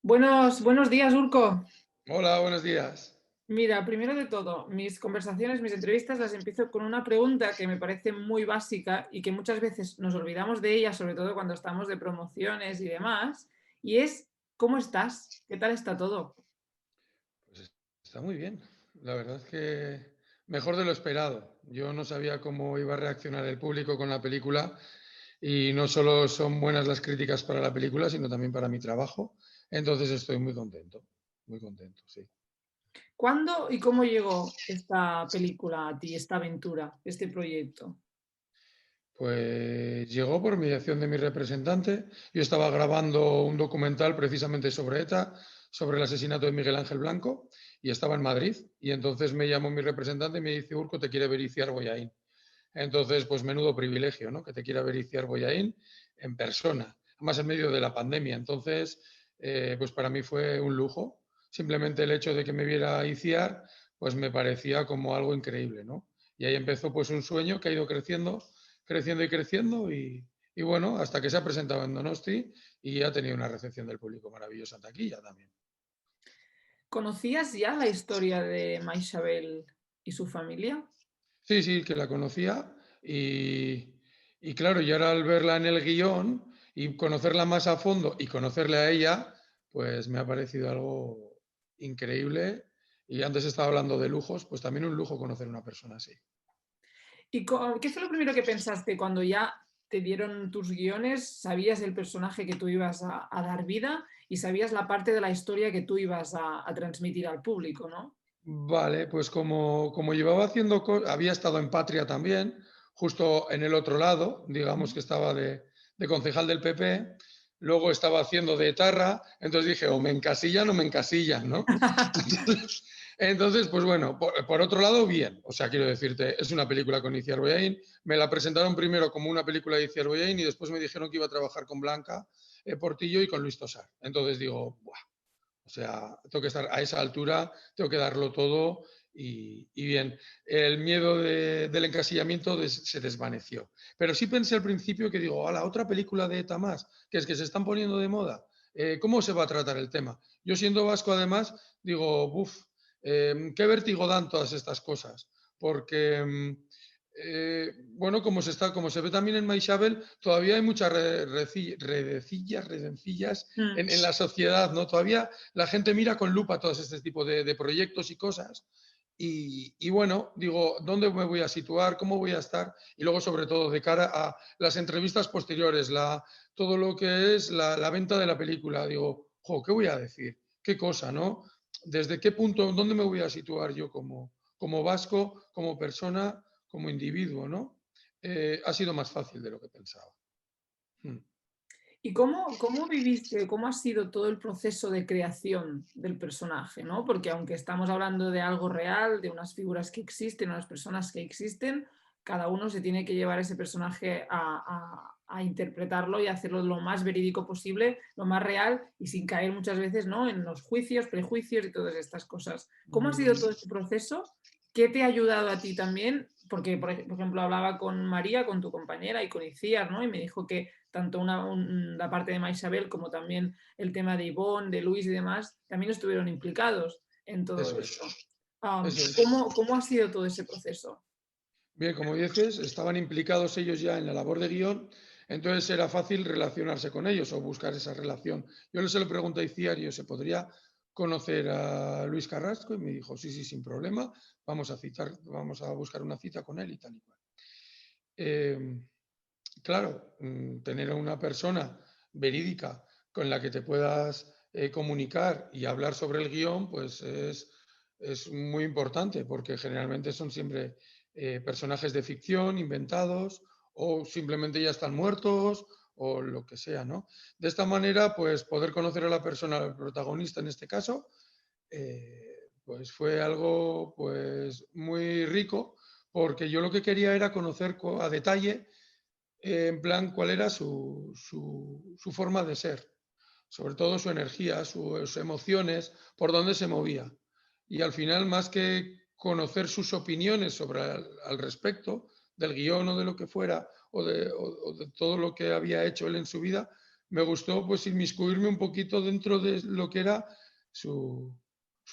Buenos días, Urco. Hola, buenos días. Mira, primero de todo, mis conversaciones, mis entrevistas las empiezo con una pregunta que me parece muy básica y que muchas veces nos olvidamos de ella, sobre todo cuando estamos de promociones y demás, y es, ¿cómo estás? ¿Qué tal está todo? Pues está muy bien. La verdad es que mejor de lo esperado. Yo no sabía cómo iba a reaccionar el público con la película y no solo son buenas las críticas para la película, sino también para mi trabajo. Entonces estoy muy contento, sí. ¿Cuándo y cómo llegó esta película a ti, esta aventura, este proyecto? Pues llegó por mediación de mi representante. Yo estaba grabando un documental precisamente sobre ETA, sobre el asesinato de Miguel Ángel Blanco, y estaba en Madrid. Y entonces me llamó mi representante y me dice, Urco, te quiere ver Iciar Bollaín. Entonces, pues menudo privilegio, ¿no? Que te quiera ver Iciar Bollaín en persona, además en medio de la pandemia. Entonces, pues para mí fue un lujo. Simplemente el hecho de que me viera Iciar, pues me parecía como algo increíble, ¿no? Y ahí empezó pues un sueño que ha ido creciendo, creciendo y creciendo y bueno, hasta que se ha presentado en Donosti y ha tenido una recepción del público maravillosa en taquilla también. ¿Conocías ya la historia de Maisabel y su familia? Sí, sí, que la conocía y claro, y ahora al verla en el guión y conocerla más a fondo y conocerle a ella, pues me ha parecido algo increíble. Y antes estaba hablando de lujos, pues también un lujo conocer a una persona así. ¿Y qué fue lo primero que pensaste cuando ya te dieron tus guiones? ¿Sabías el personaje que tú ibas a dar vida y sabías la parte de la historia que tú ibas a transmitir al público, ¿no? Vale, pues como llevaba haciendo, había estado en Patria también, justo en el otro lado, digamos que estaba de concejal del PP, luego estaba haciendo de etarra, entonces dije, o me encasillan o me encasillan, ¿no? Entonces, pues bueno, por otro lado, bien, o sea, quiero decirte, es una película con Iciar Boyain, me la presentaron primero como una película de Iciar Boyain y después me dijeron que iba a trabajar con Blanca Portillo y con Luis Tosar. Entonces digo, buah, o sea, tengo que estar a esa altura, tengo que darlo todo y bien, el miedo del encasillamiento se desvaneció. Pero sí pensé al principio que digo, a la otra película de ETA más, que es que se están poniendo de moda, ¿cómo se va a tratar el tema? Yo siendo vasco además, digo, uff, qué vértigo dan todas estas cosas, porque bueno, como se ve también en Maishabel, todavía hay muchas redencillas Mm. en la sociedad, ¿no? Todavía la gente mira con lupa todos este tipo de proyectos y cosas. Y bueno, digo, ¿dónde me voy a situar? ¿Cómo voy a estar? Y luego, sobre todo, de cara a las entrevistas posteriores, todo lo que es la venta de la película, digo, jo, ¿qué voy a decir? ¿Qué cosa, no? ¿Desde qué punto, dónde me voy a situar yo como vasco, como persona, como individuo, ¿no? Ha sido más fácil de lo que pensaba. Mm. ¿Y cómo viviste, cómo ha sido todo el proceso de creación del personaje, ¿no? Porque aunque estamos hablando de algo real, de unas figuras que existen, unas personas que existen, cada uno se tiene que llevar ese personaje a interpretarlo y hacerlo lo más verídico posible, lo más real y sin caer muchas veces, ¿no? En los juicios, prejuicios y todas estas cosas. ¿Cómo ha sido todo este proceso? ¿Qué te ha ayudado a ti también? Porque, por ejemplo, hablaba con María, con tu compañera, y con Iciar, ¿no? Y me dijo que tanto la parte de Maisabel como también el tema de Ivonne, de Luis y demás, también estuvieron implicados en todo Eso es, esto. eso es. ¿Cómo ha sido todo ese proceso? Bien, como dices, estaban implicados ellos ya en la labor de guión, entonces era fácil relacionarse con ellos o buscar esa relación. Yo se lo pregunté a Iciario, ¿se podría conocer a Luis Carrasco? Y me dijo, sí, sí, sin problema, vamos a buscar una cita con él y tal y cual. Eh, claro, tener a una persona verídica con la que te puedas comunicar y hablar sobre el guión, pues es muy importante, porque generalmente son siempre personajes de ficción inventados o simplemente ya están muertos o lo que sea, ¿no? De esta manera, pues poder conocer a la persona, al protagonista en este caso, pues fue algo pues muy rico, porque yo lo que quería era conocer a detalle en plan cuál era su forma de ser, sobre todo su energía, sus emociones, por dónde se movía. Y al final, más que conocer sus opiniones sobre al respecto del guión o de lo que fuera, o de todo lo que había hecho él en su vida, me gustó pues inmiscuirme un poquito dentro de lo que era su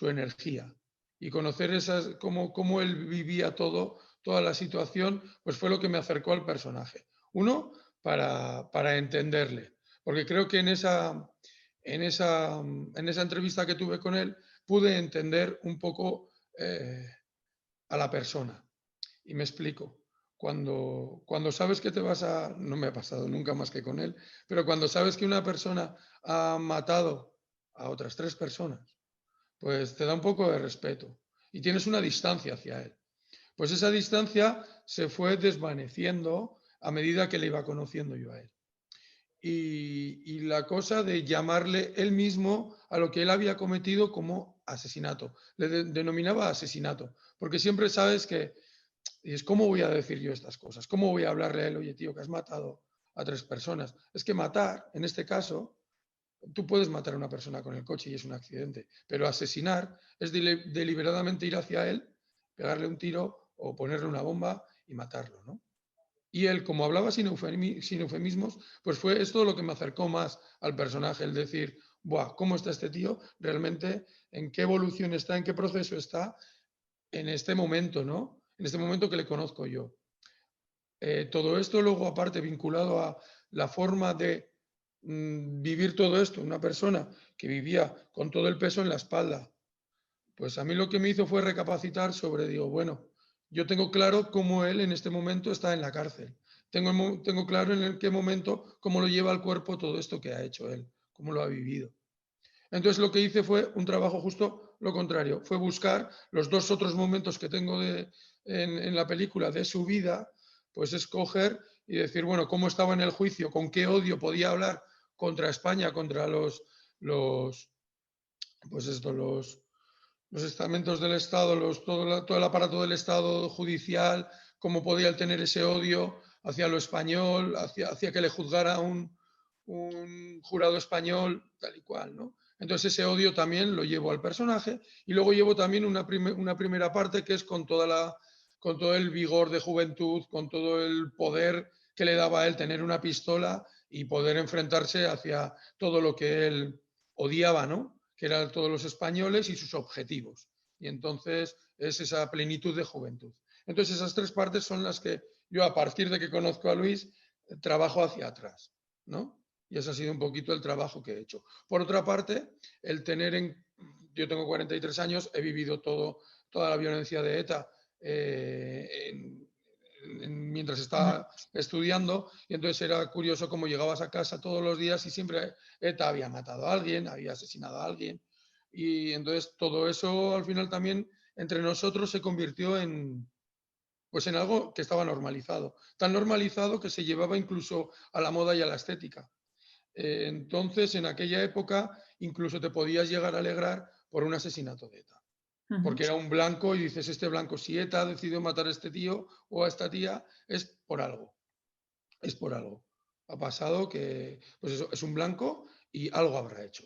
energía y conocer cómo él vivía toda la situación, pues fue lo que me acercó al personaje. Uno, para entenderle, porque creo que en esa entrevista que tuve con él pude entender un poco a la persona. Y me explico. Cuando sabes que te vas a... No me ha pasado nunca más que con él, pero cuando sabes que una persona ha matado a otras 3 personas, pues te da un poco de respeto y tienes una distancia hacia él. Pues esa distancia se fue desvaneciendo a medida que le iba conociendo yo a él. Y la cosa de llamarle él mismo a lo que él había cometido como asesinato. Le denominaba asesinato, porque siempre sabes que y es, ¿cómo voy a decir yo estas cosas? ¿Cómo voy a hablarle a él, oye, tío, que has matado a 3 personas? Es que matar, en este caso, tú puedes matar a una persona con el coche y es un accidente, pero asesinar es deliberadamente ir hacia él, pegarle un tiro o ponerle una bomba y matarlo, ¿no? Y él, como hablaba sin eufemismos, pues fue esto lo que me acercó más al personaje, el decir, buah, ¿cómo está este tío? Realmente, ¿en qué evolución está? ¿En qué proceso está? En este momento, ¿no? En este momento que le conozco yo. Todo esto luego, aparte, vinculado a la forma de vivir todo esto, una persona que vivía con todo el peso en la espalda, pues a mí lo que me hizo fue recapacitar sobre, digo, bueno, yo tengo claro cómo él en este momento está en la cárcel. Tengo claro en qué momento, cómo lo lleva al cuerpo todo esto que ha hecho él, cómo lo ha vivido. Entonces lo que hice fue un trabajo justo lo contrario, fue buscar los 2 otros momentos que tengo en la película de su vida, pues escoger y decir, bueno, cómo estaba en el juicio, con qué odio podía hablar contra España, contra los pues esto, los estamentos del Estado, todo el aparato del Estado judicial, cómo podía él tener ese odio hacia lo español, hacia que le juzgara un jurado español, tal y cual, ¿no? Entonces ese odio también lo llevo al personaje y luego llevo también una primera parte que es con todo el vigor de juventud, con todo el poder que le daba a él tener una pistola y poder enfrentarse hacia todo lo que él odiaba, ¿no? Que eran todos los españoles y sus objetivos. Y entonces es esa plenitud de juventud. Entonces esas 3 partes son las que yo, a partir de que conozco a Luis, trabajo hacia atrás, ¿no? Y ese ha sido un poquito el trabajo que he hecho. Por otra parte, el tener yo tengo 43 años, he vivido toda la violencia de ETA mientras estaba estudiando, y entonces era curioso cómo llegabas a casa todos los días y siempre ETA había matado a alguien, había asesinado a alguien, y entonces todo eso al final también entre nosotros se convirtió pues en algo que estaba normalizado, tan normalizado que se llevaba incluso a la moda y a la estética. Entonces, en aquella época, incluso te podías llegar a alegrar por un asesinato de ETA, porque era un blanco y dices, este blanco, si ETA ha decidido matar a este tío o a esta tía, es por algo, es por algo. Ha pasado que, pues eso, es un blanco y algo habrá hecho.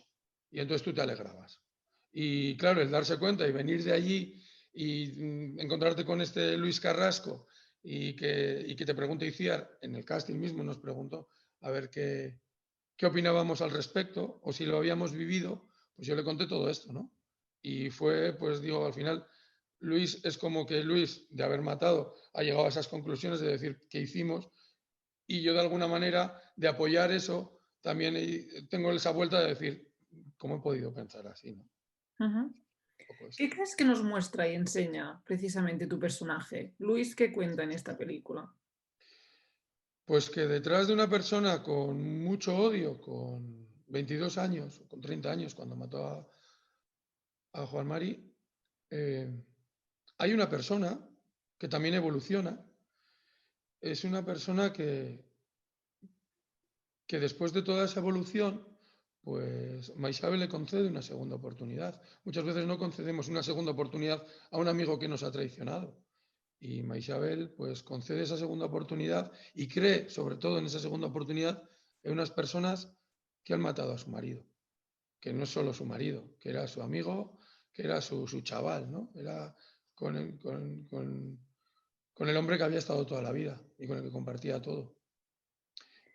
Y entonces tú te alegrabas. Y claro, el darse cuenta y venir de allí y encontrarte con este Luis Carrasco y que te pregunte Iciar, en el casting mismo nos preguntó a ver qué opinábamos al respecto o si lo habíamos vivido, pues yo le conté todo esto, ¿no? Y fue, pues digo, al final, Luis es como que Luis, de haber matado, ha llegado a esas conclusiones de decir qué hicimos y yo de alguna manera, de apoyar eso, también tengo esa vuelta de decir, ¿cómo he podido pensar así, no? Un poco eso. ¿Qué crees que nos muestra y enseña precisamente tu personaje? Luis, ¿qué cuenta en esta película? Pues que detrás de una persona con mucho odio, con 22 años, con 30 años, cuando mató a Juan Mari, eh, hay una persona que también evoluciona. Es una persona que después de toda esa evolución, pues Maixabe le concede una segunda oportunidad. Muchas veces no concedemos una segunda oportunidad a un amigo que nos ha traicionado. Y Maixabel pues concede esa segunda oportunidad y cree, sobre todo en esa segunda oportunidad, en unas personas que han matado a su marido, que no es solo su marido, que era su amigo, que era su chaval, ¿no? Era con el hombre que había estado toda la vida y con el que compartía todo.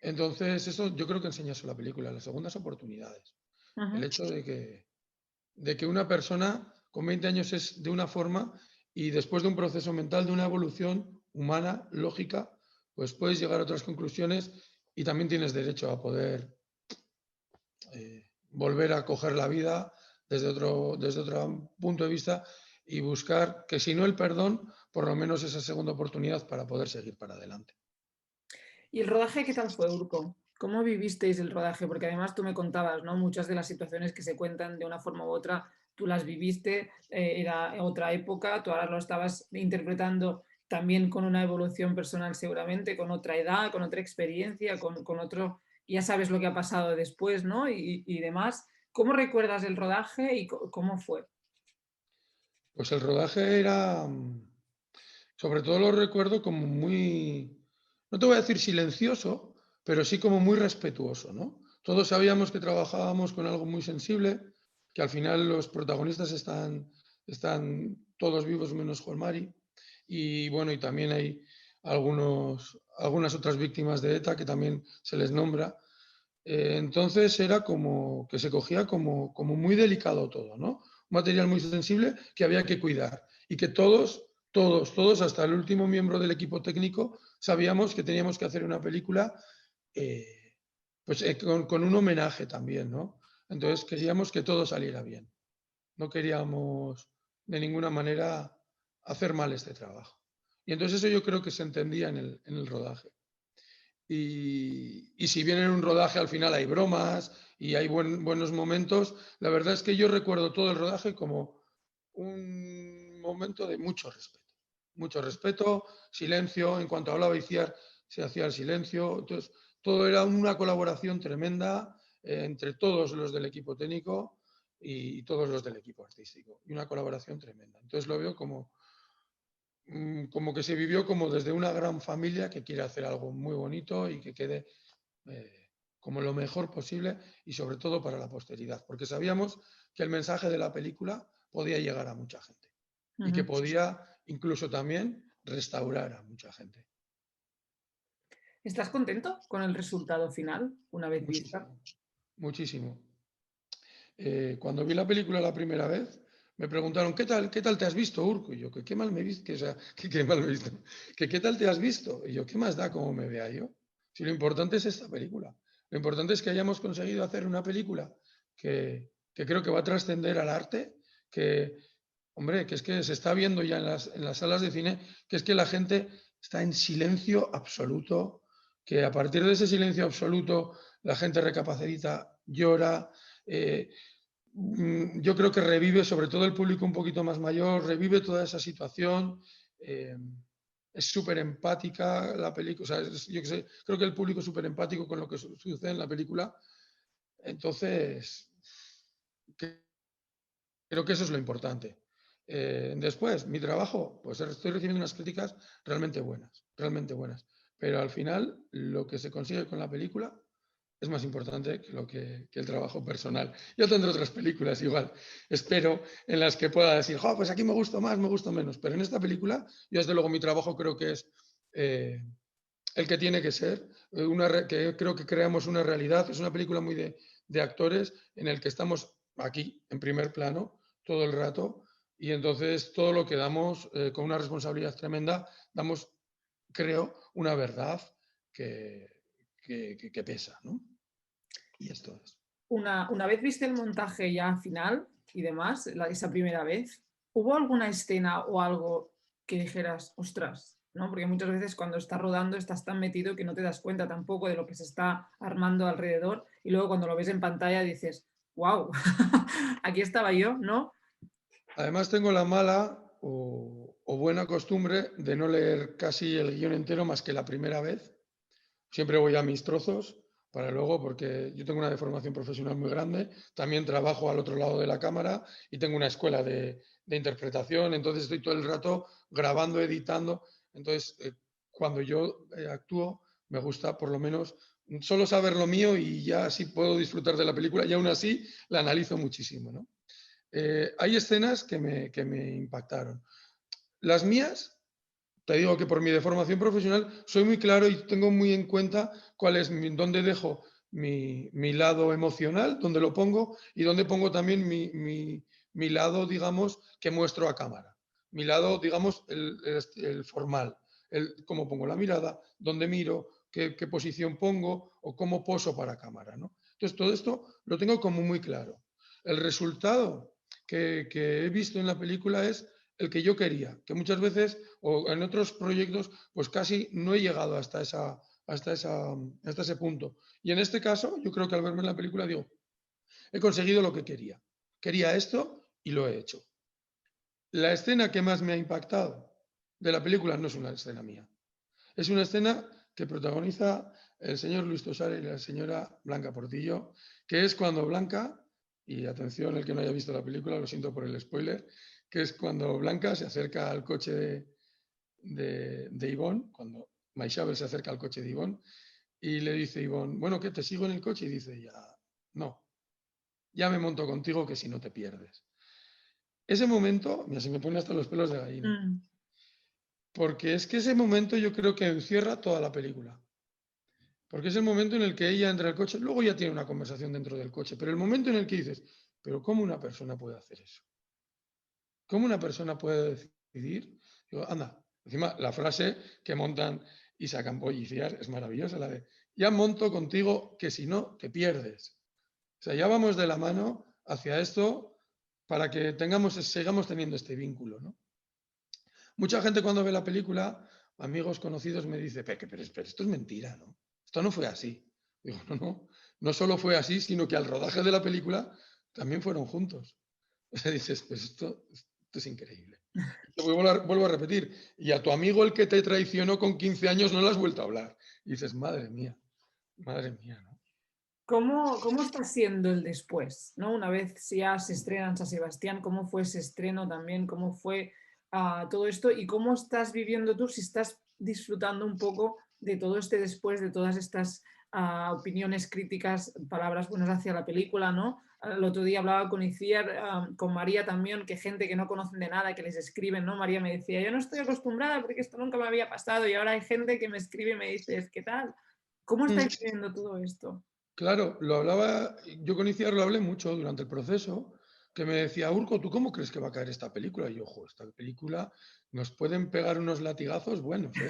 Entonces, eso yo creo que enseña eso la película, las segundas oportunidades. El Ujú. hecho de que una persona con 20 años es de una forma y después de un proceso mental, de una evolución humana, lógica, pues puedes llegar a otras conclusiones y también tienes derecho a poder volver a coger la vida desde otro punto de vista y buscar que si no el perdón, por lo menos esa segunda oportunidad para poder seguir para adelante. ¿Y el rodaje qué tal fue, Urco? ¿Cómo vivisteis el rodaje? Porque además tú me contabas, ¿no? Muchas de las situaciones que se cuentan de una forma u otra, tú las viviste, era otra época, tú ahora lo estabas interpretando también con una evolución personal seguramente, con otra edad, con otra experiencia, con otro, ya sabes lo que ha pasado después, ¿no? Y demás. ¿Cómo recuerdas el rodaje y cómo fue? Pues el rodaje era, sobre todo lo recuerdo como muy, no te voy a decir silencioso, pero sí como muy respetuoso, ¿no? Todos sabíamos que trabajábamos con algo muy sensible, que al final los protagonistas están todos vivos menos Juan Mari, y bueno, y también hay algunas otras víctimas de ETA que también se les nombra. Entonces era como que se cogía como muy delicado todo, ¿no? Un material muy sensible que había que cuidar y que todos, hasta el último miembro del equipo técnico, sabíamos que teníamos que hacer una película pues, con un homenaje también, ¿no? Entonces queríamos que todo saliera bien. No queríamos de ninguna manera hacer mal este trabajo. Y entonces eso yo creo que se entendía en el rodaje. Y si bien en un rodaje al final hay bromas y hay buenos momentos, la verdad es que yo recuerdo todo el rodaje como un momento de mucho respeto. Mucho respeto, silencio, en cuanto hablaba Iciar se hacía el silencio, entonces todo era una colaboración tremenda entre todos los del equipo técnico y todos los del equipo artístico, y una colaboración tremenda. Entonces lo veo como que se vivió como desde una gran familia que quiere hacer algo muy bonito y que quede como lo mejor posible y sobre todo para la posteridad, porque sabíamos que el mensaje de la película podía llegar a mucha gente y que Ujú. podía incluso también restaurar a mucha gente. ¿Estás contento con el resultado final una vez vista? Muchísimo, muchísimo. Cuando vi la película la primera vez, me preguntaron, qué tal te has visto, Urco? Y yo, que qué mal me he visto, o sea, que qué mal me he visto, que qué tal te has visto. Y yo, ¿qué más da cómo me vea yo? Si lo importante es esta película. Lo importante es que hayamos conseguido hacer una película que creo que va a trascender al arte, que, hombre, que es que se está viendo ya en las salas de cine, que es que la gente está en silencio absoluto, que a partir de ese silencio absoluto la gente recapacita, llora, eh, yo creo que revive, sobre todo el público un poquito más mayor, revive toda esa situación. eh, es súper empática la película, o sea, yo que sé, creo que el público es súper empático con lo que sucede en la película. Entonces, creo que eso es lo importante. Después, mi trabajo, pues estoy recibiendo unas críticas realmente buenas, realmente buenas. Pero al final, lo que se consigue con la película es más importante que el trabajo personal. Yo tendré otras películas igual, espero, en las que pueda decir, jo, pues aquí me gusta más, me gusta menos. Pero en esta película, yo desde luego mi trabajo creo que es eh, el que tiene que ser, que creo que creamos una realidad. Es una película muy de actores en el que estamos aquí, en primer plano, todo el rato. Y entonces todo lo que damos con una responsabilidad tremenda, damos, creo, una verdad que, que pesa, ¿no? Y esto es. Una vez viste el montaje ya final y demás, esa primera vez, ¿hubo alguna escena o algo que dijeras, ostras, ¿no? Porque muchas veces cuando estás rodando estás tan metido que no te das cuenta tampoco de lo que se está armando alrededor y luego cuando lo ves en pantalla dices, wow, aquí estaba yo, ¿no? Además tengo la mala o buena costumbre de no leer casi el guión entero más que la primera vez. Siempre voy a mis trozos para luego, porque yo tengo una deformación profesional muy grande, también trabajo al otro lado de la cámara y tengo una escuela de interpretación, entonces estoy todo el rato grabando, editando. Entonces, cuando yo actúo, me gusta por lo menos solo saber lo mío y ya así puedo disfrutar de la película y aún así la analizo muchísimo, ¿no? Hay escenas que me impactaron. Las mías, te digo que por mi deformación profesional soy muy claro y tengo muy en cuenta dónde dejo mi lado emocional, dónde lo pongo y dónde pongo también mi lado, digamos, que muestro a cámara. Mi lado, digamos, el formal, cómo pongo la mirada, dónde miro, qué posición pongo o cómo poso para cámara, ¿no? Entonces, todo esto lo tengo como muy claro. El resultado que he visto en la película es el que yo quería, que muchas veces o en otros proyectos pues casi no he llegado hasta ese punto. Y en este caso, yo creo que al verme en la película digo, he conseguido lo que quería. Quería esto y lo he hecho. La escena que más me ha impactado de la película no es una escena mía. Es una escena que protagoniza el señor Luis Tosar y la señora Blanca Portillo, que es cuando Blanca, y atención el que no haya visto la película, lo siento por el spoiler, que es cuando Blanca se acerca al coche de Ivonne, cuando Maixabel se acerca al coche de Ivonne, y le dice Ivonne, bueno, ¿qué te sigo en el coche? Y dice ya, no, ya me monto contigo que si no te pierdes. Ese momento, mira, se me pone hasta los pelos de gallina, Mm. porque es que ese momento yo creo que encierra toda la película. Porque es el momento en el que ella entra al coche, luego ya tiene una conversación dentro del coche, pero el momento en el que dices, pero ¿cómo una persona puede hacer eso? ¿Cómo una persona puede decidir? Digo, anda, encima la frase que montan y sacan policías es maravillosa, la de, ya monto contigo que si no, te pierdes. O sea, ya vamos de la mano hacia esto para que sigamos teniendo este vínculo, ¿no? Mucha gente cuando ve la película, amigos conocidos me dice, pero esto es mentira, ¿no? Esto no fue así. Digo, no solo fue así, sino que al rodaje de la película también fueron juntos. O sea, dices, pues esto es increíble. Te vuelvo a repetir, y a tu amigo el que te traicionó con 15 años no le has vuelto a hablar. Y dices, madre mía, ¿no? ¿Cómo está siendo el después? ¿No? Una vez ya se estrena en San Sebastián, ¿cómo fue ese estreno también? ¿Cómo fue todo esto? ¿Y cómo estás viviendo tú? Si estás disfrutando un poco de todo este después, de todas estas opiniones críticas, palabras buenas hacia la película, ¿no? El otro día hablaba con Iciar, con María también, que gente que no conocen de nada, que les escriben, ¿no? María me decía, yo no estoy acostumbrada porque esto nunca me había pasado y ahora hay gente que me escribe y me dice, ¿qué tal? ¿Cómo Mm, estáis viviendo todo esto? claro, yo con Iciar lo hablé mucho durante el proceso, que me decía, Urco, ¿tú cómo crees que va a caer esta película? Y yo, ojo, esta película nos pueden pegar unos latigazos buenos, ¿eh?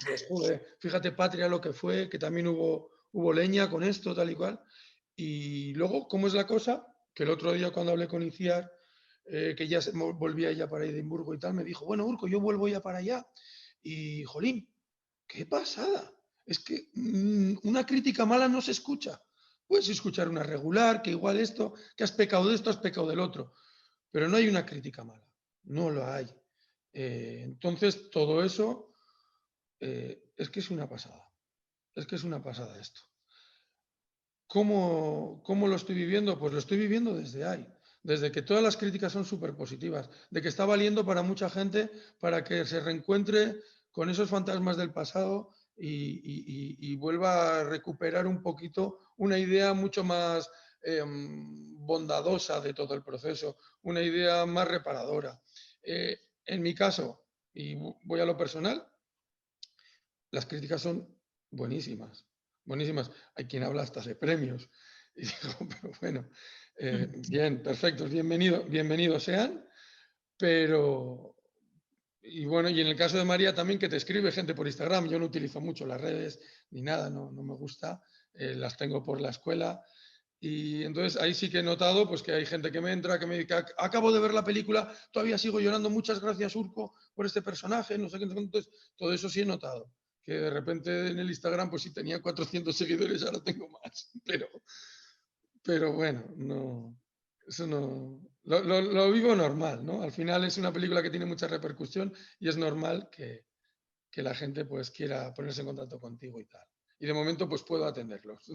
Pues, joder, fíjate, Patria, lo que fue, que también hubo leña con esto, tal y cual. Y luego, ¿cómo es la cosa? Que el otro día cuando hablé con Iciar, que ya volvía ya para Edimburgo y tal, me dijo, bueno, Urco, yo vuelvo ya para allá. Y, jolín, qué pasada. Es que una crítica mala no se escucha. Puedes escuchar una regular, que igual esto, que has pecado de esto, has pecado del otro, pero no hay una crítica mala, no lo hay. Entonces, todo eso es que es una pasada, es que es una pasada esto. ¿Cómo lo estoy viviendo? Pues lo estoy viviendo desde ahí, desde que todas las críticas son súper positivas, de que está valiendo para mucha gente para que se reencuentre con esos fantasmas del pasado y vuelva a recuperar un poquito una idea mucho más bondadosa de todo el proceso, una idea más reparadora. En mi caso, y voy a lo personal, las críticas son buenísimas, buenísimas. Hay quien habla hasta de premios. Y digo, pero bueno, bien, perfectos, bienvenidos sean, pero, y bueno, y en el caso de María también que te escribe gente por Instagram, yo no utilizo mucho las redes ni nada, no me gusta, las tengo por la escuela. Y entonces ahí sí que he notado pues que hay gente que me entra, que me dice, acabo de ver la película, todavía sigo llorando, muchas gracias Urco por este personaje, no sé qué, entonces todo eso sí he notado, que de repente en el Instagram pues sí tenía 400 seguidores, ahora tengo más, pero bueno, no, eso no, lo vivo normal, ¿no? Al final es una película que tiene mucha repercusión y es normal que la gente pues quiera ponerse en contacto contigo y tal. Y de momento pues puedo atenderlos.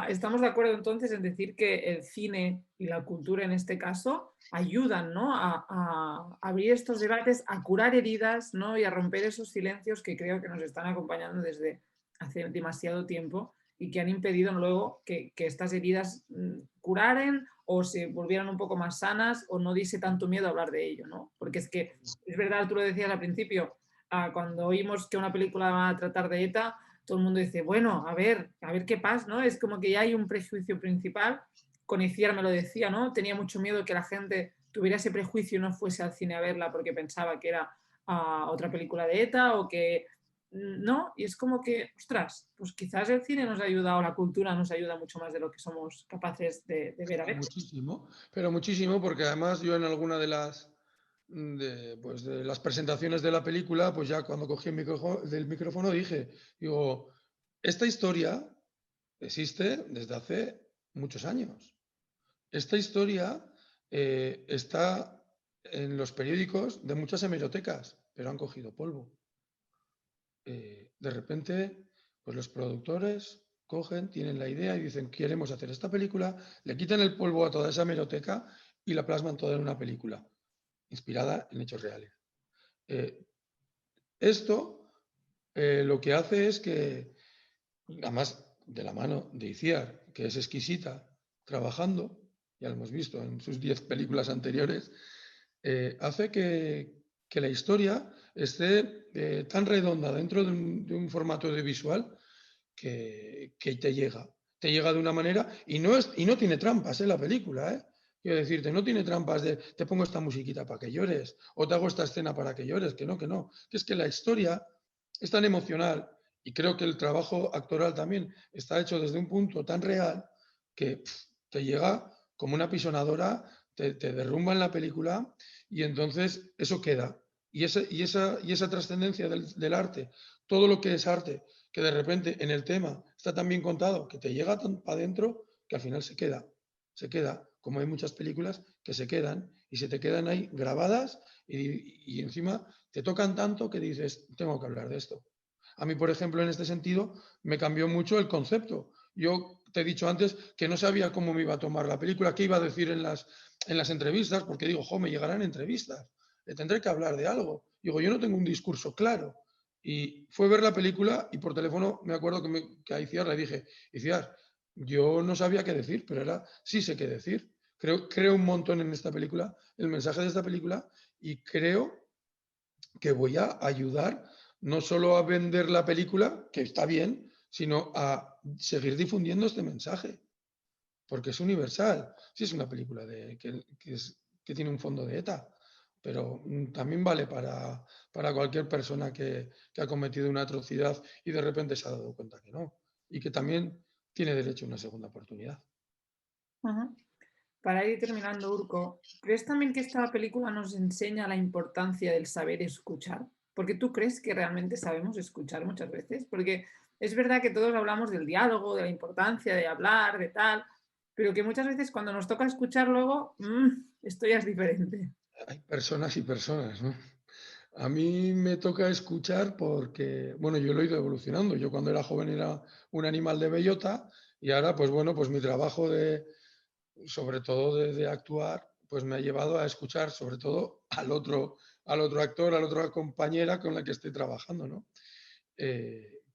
Estamos de acuerdo entonces en decir que el cine y la cultura en este caso ayudan, ¿no? a abrir estos debates, a curar heridas, ¿no? Y a romper esos silencios que creo que nos están acompañando desde hace demasiado tiempo y que han impedido luego que estas heridas curaren o se volvieran un poco más sanas o no diese tanto miedo hablar de ello, ¿no? Porque es que, es verdad, tú lo decías al principio, cuando oímos que una película va a tratar de ETA, todo el mundo dice, bueno, a ver qué pasa, ¿no? Es como que ya hay un prejuicio principal. Con Iciar me lo decía, ¿no? Tenía mucho miedo que la gente tuviera ese prejuicio y no fuese al cine a verla porque pensaba que era otra película de ETA o que no, y es como que, ostras, pues quizás el cine nos ha ayudado, la cultura nos ayuda mucho más de lo que somos capaces de ver a veces. Muchísimo, pero muchísimo, porque además yo en alguna pues de las presentaciones de la película, pues ya cuando cogí del micrófono dije, digo, esta historia existe desde hace muchos años. Esta historia está en los periódicos de muchas hemerotecas, pero han cogido polvo. De repente, pues los productores cogen, tienen la idea y dicen, queremos hacer esta película, le quitan el polvo a toda esa hemeroteca y la plasman toda en una película, inspirada en hechos reales. Esto lo que hace es que, además de la mano de Iciar, que es exquisita trabajando, ya lo hemos visto en sus 10 películas anteriores, hace que la historia esté tan redonda dentro de un formato audiovisual que te llega. Te llega de una manera y no tiene trampas la película. Quiero decirte, no tiene trampas de te pongo esta musiquita para que llores o te hago esta escena para que llores, que no, que no. Que es que la historia es tan emocional y creo que el trabajo actoral también está hecho desde un punto tan real que te llega como una pisonadora, te derrumba en la película y entonces eso queda. Y esa trascendencia del arte, todo lo que es arte, que de repente en el tema está tan bien contado, que te llega tan para adentro, que al final se queda, como hay muchas películas que se quedan y se te quedan ahí grabadas y encima te tocan tanto que dices, tengo que hablar de esto. A mí, por ejemplo, en este sentido, me cambió mucho el concepto. Yo te he dicho antes que no sabía cómo me iba a tomar la película, qué iba a decir en las entrevistas, porque digo, jo, me llegarán entrevistas, le tendré que hablar de algo. Digo, yo no tengo un discurso claro. Y fue ver la película y por teléfono me acuerdo que a Iciar le dije, Iciar, yo no sabía qué decir, pero ahora sí sé qué decir. Creo un montón en esta película, el mensaje de esta película, y creo que voy a ayudar no solo a vender la película, que está bien, sino a seguir difundiendo este mensaje, porque es universal. Sí es una película que tiene un fondo de ETA, pero también vale para cualquier persona que ha cometido una atrocidad y de repente se ha dado cuenta que no, y que también tiene derecho a una segunda oportunidad. Ajá. Para ir terminando, Urco, ¿crees también que esta película nos enseña la importancia del saber escuchar? Porque tú crees que realmente sabemos escuchar muchas veces, porque es verdad que todos hablamos del diálogo, de la importancia de hablar, de tal, pero que muchas veces cuando nos toca escuchar luego, esto ya es diferente. Hay personas y personas, ¿no? A mí me toca escuchar porque, bueno, yo lo he ido evolucionando. Yo cuando era joven era un animal de bellota y ahora, pues bueno, pues mi trabajo sobre todo de actuar, pues me ha llevado a escuchar sobre todo al otro actor, a la otra compañera con la que estoy trabajando, ¿no?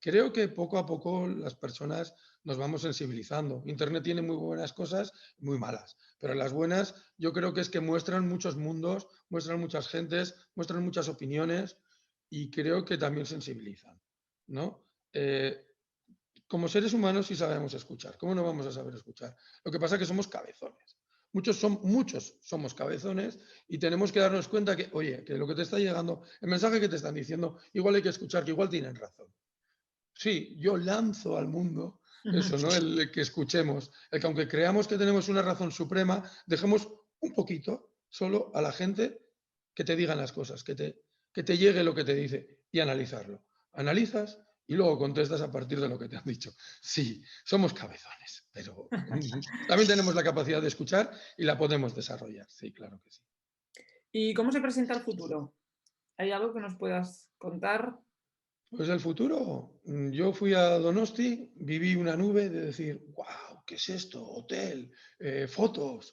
Creo que poco a poco las personas nos vamos sensibilizando. Internet tiene muy buenas cosas y muy malas, pero las buenas yo creo que es que muestran muchos mundos, muestran muchas gentes, muestran muchas opiniones y creo que también sensibilizan, ¿no? Como seres humanos sí sabemos escuchar. ¿Cómo no vamos a saber escuchar? Lo que pasa es que somos cabezones. Muchos somos cabezones y tenemos que darnos cuenta que, oye, que lo que te está llegando, el mensaje que te están diciendo, igual hay que escuchar, que igual tienen razón. Sí, yo lanzo al mundo eso, ¿no? El que escuchemos, el que aunque creamos que tenemos una razón suprema, dejemos un poquito solo a la gente que te digan las cosas, que te llegue lo que te dice y analizarlo. Analizas y luego contestas a partir de lo que te han dicho. Sí, somos cabezones, pero también tenemos la capacidad de escuchar y la podemos desarrollar. Sí, claro que sí. ¿Y cómo se presenta el futuro? ¿Hay algo que nos puedas contar? Pues el futuro, yo fui a Donosti, viví una nube de decir, wow, ¿qué es esto? Hotel, fotos,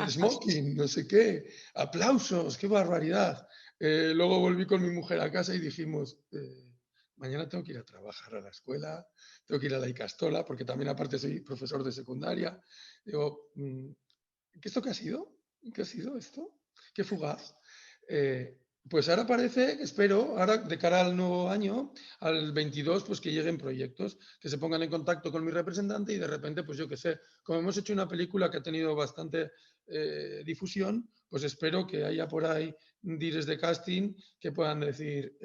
smoking, no sé qué, aplausos, qué barbaridad. Luego volví con mi mujer a casa y dijimos, mañana tengo que ir a trabajar a la escuela, tengo que ir a la Icastola, porque también aparte soy profesor de secundaria. Digo, ¿qué esto qué ha sido? ¿Qué ha sido esto? ¿Qué fugaz? Pues ahora parece, espero, ahora de cara al nuevo año, al 22, pues que lleguen proyectos, que se pongan en contacto con mi representante y de repente, pues yo qué sé, como hemos hecho una película que ha tenido bastante difusión, pues espero que haya por ahí dires de casting que puedan decir,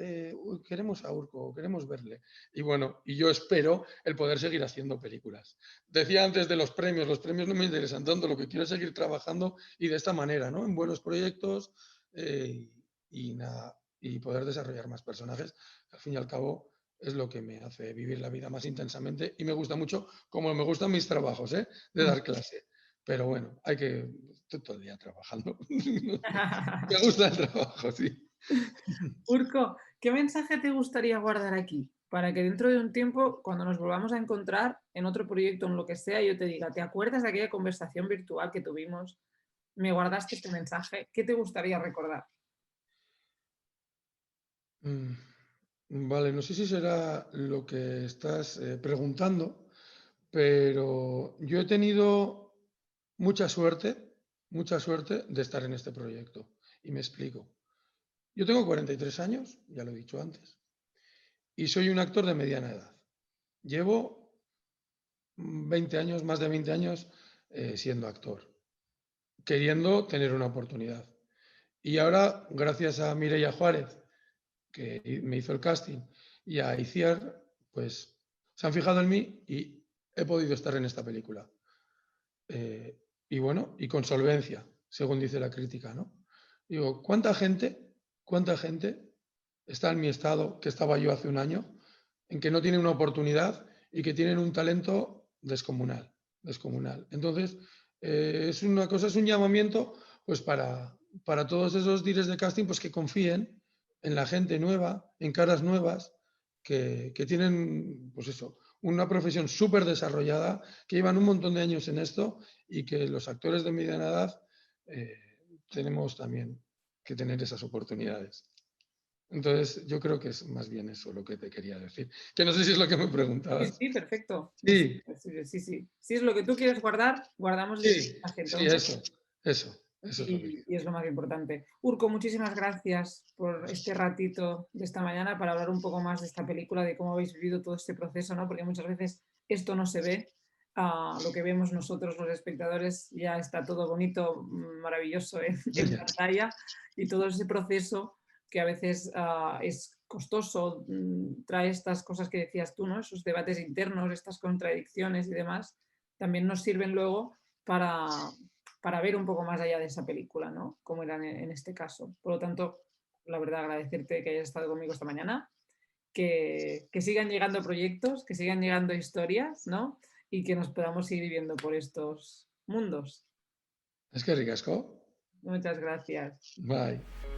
queremos a Urco, queremos verle. Y bueno, y yo espero el poder seguir haciendo películas. Decía antes de los premios no me interesan tanto, lo que quiero es seguir trabajando y de esta manera, ¿no? En buenos proyectos y nada, y poder desarrollar más personajes. Al fin y al cabo es lo que me hace vivir la vida más intensamente y me gusta mucho, como me gustan mis trabajos, ¿eh? De dar clase. Pero bueno, estoy todo el día trabajando. Me gusta el trabajo, sí. Urco, ¿qué mensaje te gustaría guardar aquí? Para que dentro de un tiempo, cuando nos volvamos a encontrar en otro proyecto, en lo que sea, yo te diga, ¿te acuerdas de aquella conversación virtual que tuvimos? ¿Me guardaste este mensaje? ¿Qué te gustaría recordar? Vale, no sé si será lo que estás preguntando, pero yo he tenido mucha suerte de estar en este proyecto. Y me explico. Yo tengo 43 años, ya lo he dicho antes, y soy un actor de mediana edad. Llevo 20 años, más de 20 años siendo actor, queriendo tener una oportunidad. Y ahora, gracias a Mireia Juárez, que me hizo el casting, y a Iciar, pues se han fijado en mí y he podido estar en esta película. Y bueno, y con solvencia, según dice la crítica, ¿no? Digo, cuánta gente está en mi estado, que estaba yo hace un año, en que no tienen una oportunidad y que tienen un talento descomunal, descomunal? Entonces, es una cosa, es un llamamiento, pues para todos esos dires de casting, pues que confíen en la gente nueva, en caras nuevas, que tienen, pues eso, una profesión súper desarrollada, que llevan un montón de años en esto y que los actores de mediana edad eh, tenemos también que tener esas oportunidades. Entonces, yo creo que es más bien eso lo que te quería decir. Que no sé si es lo que me Sí, preguntabas. sí, perfecto. Sí, Sí, sí, sí. Si es lo que tú quieres guardar, guardamos ese sí, mensaje sí, entonces. eso es lo que quiero. Y es lo más importante. Urco, muchísimas gracias por este ratito de esta mañana para hablar un poco más de esta película, de cómo habéis vivido todo este proceso, ¿no? Porque muchas veces esto no se ve. Lo que vemos nosotros los espectadores ya está todo bonito, maravilloso en pantalla y todo ese proceso que a veces es costoso, trae estas cosas que decías tú, ¿no? Esos debates internos, estas contradicciones y demás, también nos sirven luego para ver un poco más allá de esa película, ¿no? Como era en este caso. Por lo tanto, la verdad, agradecerte que hayas estado conmigo esta mañana, que sigan llegando proyectos, que sigan llegando historias, ¿no? Y que nos podamos seguir viendo por estos mundos. Es que ricasco. Muchas gracias. Bye.